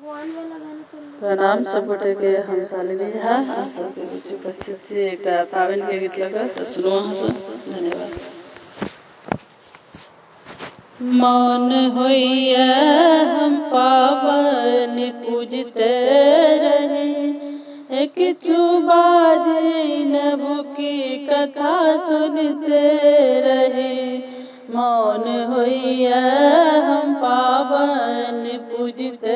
प्रणाम सब गोटे के। हम शालिनी झा हम सबके बीच उपस्थित छी। एक पावन के गीत लगा तो सुनो अहाँ सब। धन्यवाद। मौन होइया हम पावन पूजते रहे, किछु बाजे न भूखी कथा सुनते रहे। मौन होइया हम पावन पूजते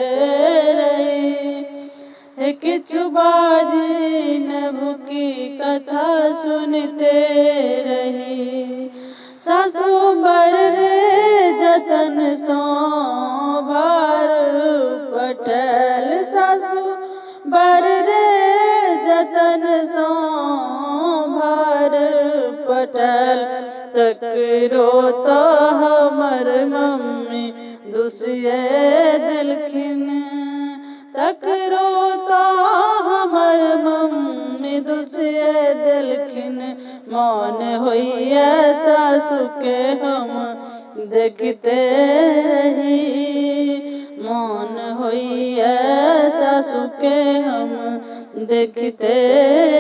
रहे, किछु बाजे न भूखी कथा सुनते रहे। सासु बर रे जतन सो भार पठल, सासु बर रे जतन सो भार पठल। तकरो तो हमर मम्मी दुसिए दिलखिन, तकरो तो हमर मम्मी दुसिए दिलखिन। मौन होइया सासु के हम देखते रही, मौन होइया सासु के हम देखते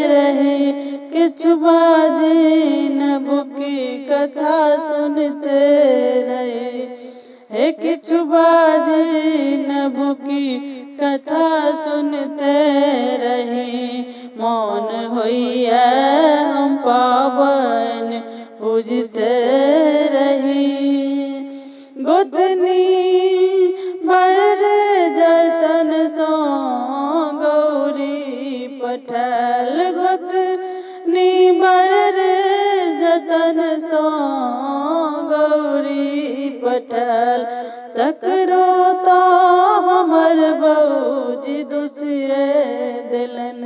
रही। किछु बाजे न भूखी कथा सुनते रहे, किछु बाजे न भूखी कथा सुनते रहे। मौन होइया हम पावन पूजते रही। गोतनी बर जतन सो गौरी पठल, गोतनी बर जतन सो गौरी पठल। तकरो तो हमर बऊजी दुसिए दिलन,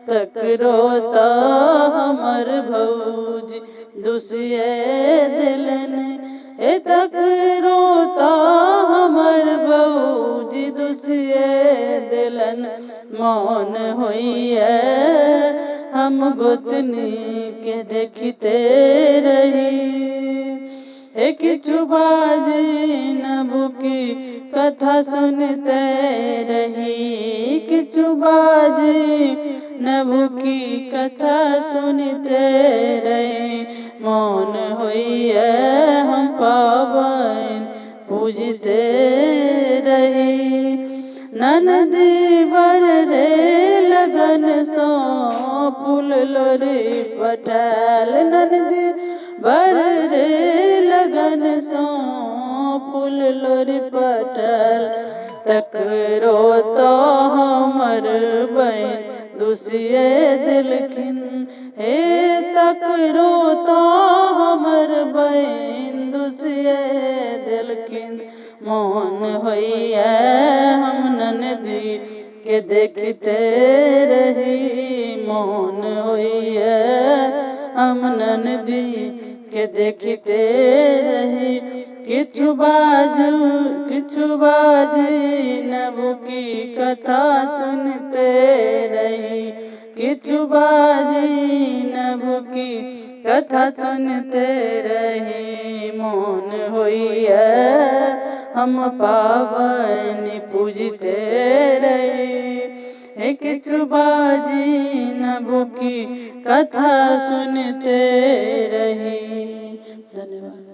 तकरो तो हमर भौजी दुसिए दिलन। तकरो तो हमर भौजी दुसिए दिलन। मौन होइया हम गोतनी के देखते रही, किछु बाजे न भूखी कथा सुनते रही, किछु बाजे न भूखी कथा सुनते रहे। मौन होइया हम पावन पूजते रही। ननदी बर रे लगन सो फूल लोरी पठल, ननदी बर रे लगन सो फूल लोरी पठल। तकरो तो हमर बहन दुसिए दिलखिन, तकरो तो हमर बहन दुसिए दिलखिन। मौन होइया हम ननदी के देखते रही, मौन होइया हम ननदी के देखते रही। किछु बाजे न भूखी कथा सुनते रही, किछु बाजे न भूखी कथा सुनते रही। मौन होइया हम पावन पूजते रही, किछु बाजे न भूखी कथा सुनते रही। धन्यवाद।